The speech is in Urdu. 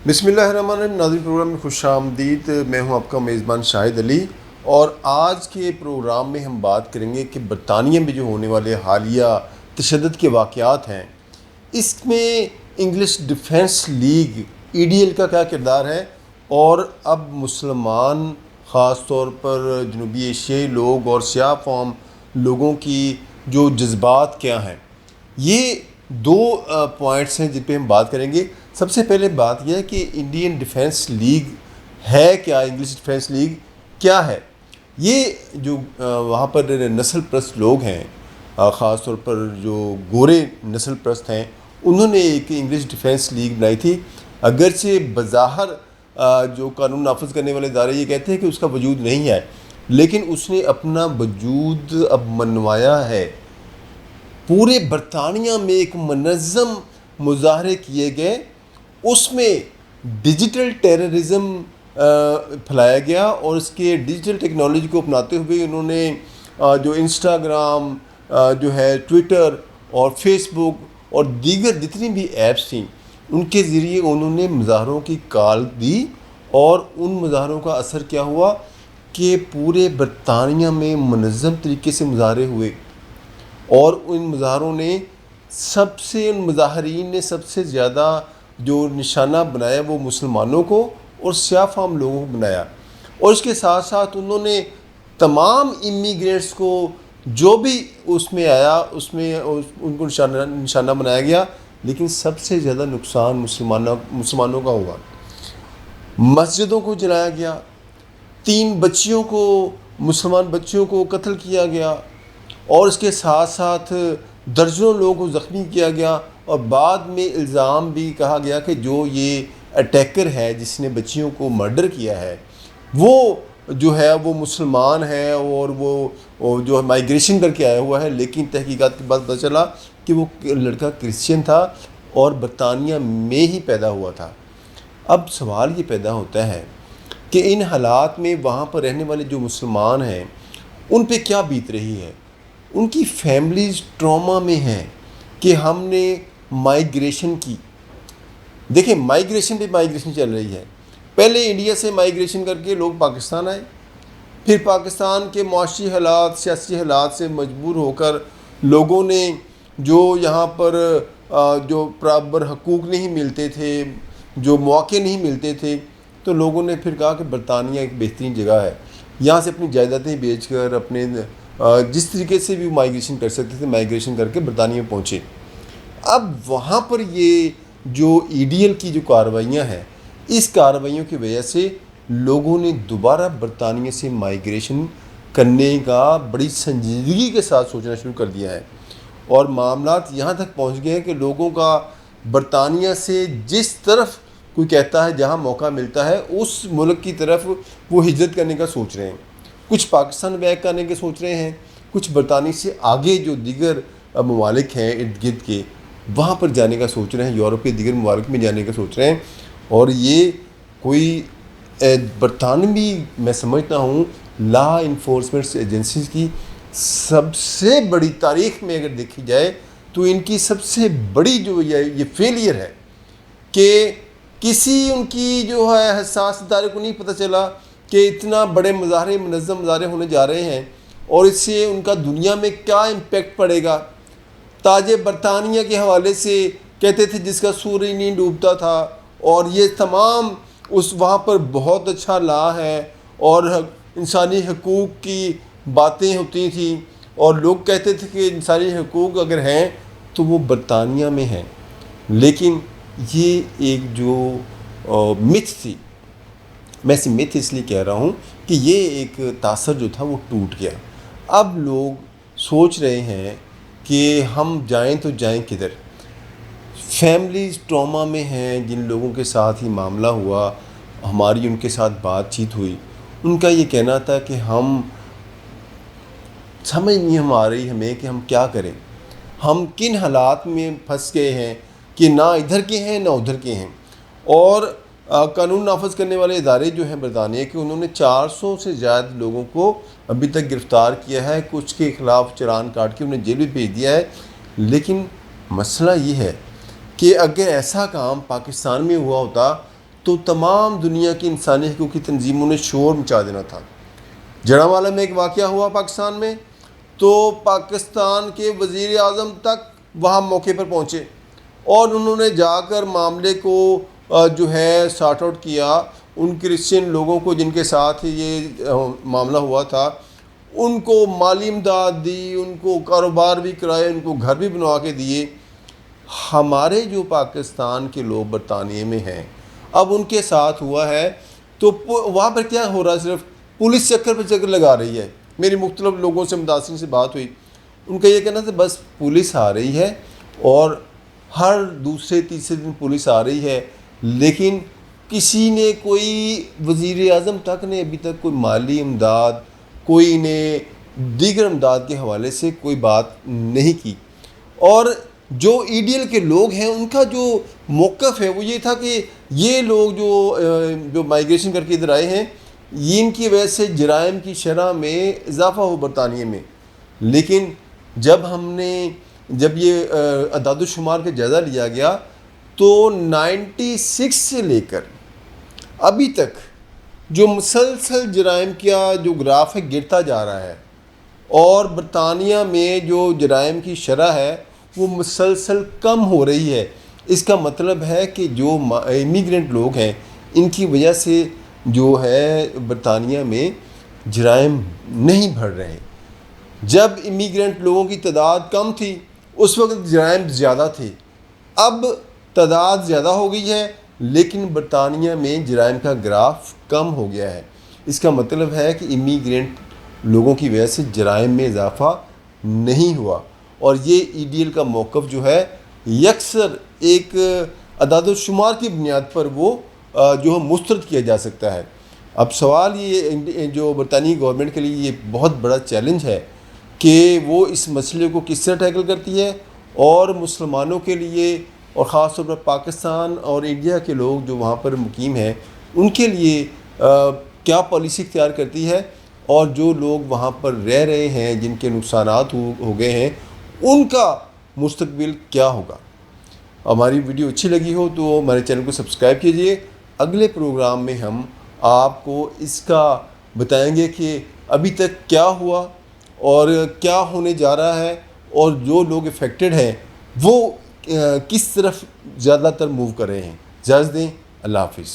بسم اللہ الرحمن الرحیم. ناظرین پروگرام میں خوش آمدید. میں ہوں آپ کا میزبان شاہد علی، اور آج کے پروگرام میں ہم بات کریں گے کہ برطانیہ میں جو ہونے والے حالیہ تشدد کے واقعات ہیں، اس میں انگلش ڈیفنس لیگ EDL کا کیا کردار ہے، اور اب مسلمان خاص طور پر جنوبی ایشیائی لوگ اور سیاہ فام لوگوں کی جو جذبات کیا ہیں. یہ دو پوائنٹس ہیں جن پہ ہم بات کریں گے. سب سے پہلے بات یہ ہے کہ انڈین ڈیفنس لیگ ہے کیا، انگلش ڈیفنس لیگ کیا ہے. یہ جو وہاں پر نسل پرست لوگ ہیں، خاص طور پر جو گورے نسل پرست ہیں، انہوں نے ایک انگلش ڈیفنس لیگ بنائی تھی. اگرچہ بظاہر جو قانون نافذ کرنے والے ادارے یہ کہتے ہیں کہ اس کا وجود نہیں ہے، لیکن اس نے اپنا وجود اب منوایا ہے. پورے برطانیہ میں ایک منظم مظاہرے کیے گئے، اس میں ڈیجیٹل ٹیررزم پھیلایا گیا، اور اس کے ڈیجیٹل ٹیکنالوجی کو اپناتے ہوئے انہوں نے جو انسٹاگرام جو ہے، ٹویٹر اور فیس بک اور دیگر جتنی بھی ایپس تھیں، ان کے ذریعے انہوں نے مظاہروں کی کال دی. اور ان مظاہروں کا اثر کیا ہوا کہ پورے برطانیہ میں منظم طریقے سے مظاہرے ہوئے، اور ان مظاہروں نے ان مظاہرین نے سب سے زیادہ جو نشانہ بنایا وہ مسلمانوں کو اور سیاہ فام لوگوں کو بنایا. اور اس کے ساتھ ساتھ انہوں نے تمام امیگرینٹس کو جو بھی اس میں آیا اس میں ان کو نشانہ بنایا گیا. لیکن سب سے زیادہ نقصان مسلمانوں کا ہوا. مسجدوں کو جلایا گیا، 3 مسلمان بچیوں کو قتل کیا گیا، اور اس کے ساتھ ساتھ درجنوں لوگوں کو زخمی کیا گیا. اور بعد میں الزام بھی کہا گیا کہ جو یہ اٹیکر ہے جس نے بچیوں کو مرڈر کیا ہے، وہ جو ہے وہ مسلمان ہے، اور وہ جو مائیگریشن کر کے آیا ہوا ہے. لیکن تحقیقات کے بعد پتہ چلا کہ وہ لڑکا کرسچین تھا اور برطانیہ میں ہی پیدا ہوا تھا. اب سوال یہ پیدا ہوتا ہے کہ ان حالات میں وہاں پر رہنے والے جو مسلمان ہیں ان پہ کیا بیت رہی ہے. ان کی فیملیز ٹراما میں ہیں کہ ہم نے مائیگریشن کی. دیکھیں، مائیگریشن چل رہی ہے. پہلے انڈیا سے مائیگریشن کر کے لوگ پاکستان آئے، پھر پاکستان کے معاشی حالات، سیاسی حالات سے مجبور ہو کر لوگوں نے جو یہاں پر جو برابر حقوق نہیں ملتے تھے، جو مواقع نہیں ملتے تھے، تو لوگوں نے پھر کہا کہ برطانیہ ایک بہترین جگہ ہے. یہاں سے اپنی جائیدادیں بیچ کر اپنے جس طریقے سے بھی مائیگریشن کر سکتے تھے مائیگریشن کر کے برطانیہ میں پہنچے. اب وہاں پر یہ جو EDL کی جو کارروائیاں ہیں، اس کارروائیوں کی وجہ سے لوگوں نے دوبارہ برطانیہ سے مائیگریشن کرنے کا بڑی سنجیدگی کے ساتھ سوچنا شروع کر دیا ہے. اور معاملات یہاں تک پہنچ گئے ہیں کہ لوگوں کا برطانیہ سے جس طرف کوئی کہتا ہے جہاں موقع ملتا ہے اس ملک کی طرف وہ ہجرت کرنے کا سوچ رہے ہیں. کچھ پاکستان بیک کرنے کے سوچ رہے ہیں، کچھ برطانیہ سے آگے جو دیگر ممالک ہیں ارد گرد کے، وہاں پر جانے کا سوچ رہے ہیں، یورپ کے دیگر ممالک میں جانے کا سوچ رہے ہیں. اور یہ کوئی برطانوی میں سمجھتا ہوں لا انفورسمنٹ ایجنسیز کی سب سے بڑی تاریخ میں اگر دیکھی جائے تو ان کی سب سے بڑی جو یہ فیلئر ہے کہ کسی ان کی جو ہے حساس ادارے کو نہیں پتہ چلا کہ اتنا بڑے منظم مظاہرے ہونے جا رہے ہیں، اور اس سے ان کا دنیا میں کیا امپیکٹ پڑے گا. تاج برطانیہ کے حوالے سے کہتے تھے جس کا سورج نہیں ڈوبتا تھا، اور یہ تمام وہاں پر بہت اچھا لا ہے، اور انسانی حقوق کی باتیں ہوتی تھیں، اور لوگ کہتے تھے کہ انسانی حقوق اگر ہیں تو وہ برطانیہ میں ہیں. لیکن یہ ایک جو متھ تھی، میں اسے متھ اس لیے کہہ رہا ہوں کہ یہ ایک تاثر جو تھا وہ ٹوٹ گیا. اب لوگ سوچ رہے ہیں کہ ہم جائیں تو جائیں کدھر. فیملیز ٹراما میں ہیں، جن لوگوں کے ساتھ ہی معاملہ ہوا، ہماری ان کے ساتھ بات چیت ہوئی، ان کا یہ کہنا تھا کہ سمجھ نہیں آ رہی ہمیں کہ ہم کیا کریں. ہم کن حالات میں پھنس گئے ہیں کہ نہ ادھر کے ہیں نہ ادھر کے ہیں. اور قانون نافذ کرنے والے ادارے جو ہیں برطانیہ کے، انہوں نے 400 سے زیادہ لوگوں کو ابھی تک گرفتار کیا ہے، کچھ کے خلاف چلان کاٹ کے انہیں جیل بھی بھیج دیا ہے. لیکن مسئلہ یہ ہے کہ اگر ایسا کام پاکستان میں ہوا ہوتا تو تمام دنیا کی انسانی حقوق کی تنظیموں نے شور مچا دینا تھا۔ جڑانوالہ میں ایک واقعہ ہوا پاکستان میں، تو پاکستان کے وزیر اعظم تک وہاں موقع پر پہنچے اور انہوں نے جا کر معاملے کو جو ہے سارٹ آؤٹ کیا۔ ان کرسچن لوگوں کو جن کے ساتھ یہ معاملہ ہوا تھا ان کو مالی امداد دی، ان کو کاروبار بھی کرائے، ان کو گھر بھی بنوا کے دیے۔ ہمارے جو پاکستان کے لوگ برطانیہ میں ہیں اب ان کے ساتھ ہوا ہے تو وہاں پر کیا ہو رہا ہے، صرف پولیس چکر پہ چکر لگا رہی ہے۔ میری مختلف لوگوں سے متاثرین سے بات ہوئی، ان کا یہ کہنا تھا بس پولیس آ رہی ہے اور ہر دوسرے تیسرے دن پولیس آ رہی ہے، لیکن کسی نے کوئی وزیر اعظم تک نے ابھی تک کوئی مالی امداد، کوئی نے دیگر امداد کے حوالے سے کوئی بات نہیں کی۔ اور جو ای ڈی ایل کے لوگ ہیں ان کا جو موقف ہے وہ یہ تھا کہ یہ لوگ جو مائیگریشن کر کے ادھر آئے ہیں یہ ان کی وجہ سے جرائم کی شرح میں اضافہ ہو برطانیہ میں۔ لیکن جب یہ اعداد و شمار کا جائزہ لیا گیا تو 96 سے لے کر ابھی تک جو مسلسل جرائم کا جو گراف ہے گرتا جا رہا ہے، اور برطانیہ میں جو جرائم کی شرح ہے وہ مسلسل کم ہو رہی ہے۔ اس کا مطلب ہے کہ جو امیگرینٹ لوگ ہیں ان کی وجہ سے جو ہے برطانیہ میں جرائم نہیں بڑھ رہے۔ جب امیگرینٹ لوگوں کی تعداد کم تھی اس وقت جرائم زیادہ تھے، اب تعداد زیادہ ہو گئی ہے لیکن برطانیہ میں جرائم کا گراف کم ہو گیا ہے۔ اس کا مطلب ہے کہ امیگرینٹ لوگوں کی وجہ سے جرائم میں اضافہ نہیں ہوا، اور یہ ای ڈی ایل کا موقف جو ہے یکسر ایک اعداد و شمار کی بنیاد پر وہ جو ہے مسترد کیا جا سکتا ہے۔ اب سوال یہ جو برطانوی گورنمنٹ کے لیے یہ بہت بڑا چیلنج ہے کہ وہ اس مسئلے کو کس طرح ٹیکل کرتی ہے، اور مسلمانوں کے لیے اور خاص طور پر پاکستان اور انڈیا کے لوگ جو وہاں پر مقیم ہیں ان کے لیے کیا پالیسی اختیار کرتی ہے، اور جو لوگ وہاں پر رہ رہے ہیں جن کے نقصانات ہو گئے ہیں ان کا مستقبل کیا ہوگا۔ ہماری ویڈیو اچھی لگی ہو تو ہمارے چینل کو سبسکرائب کیجئے۔ اگلے پروگرام میں ہم آپ کو اس کا بتائیں گے کہ ابھی تک کیا ہوا اور کیا ہونے جا رہا ہے، اور جو لوگ افیکٹڈ ہیں وہ کس طرف زیادہ تر موو کر رہے ہیں۔ اجازت دیں، اللہ حافظ۔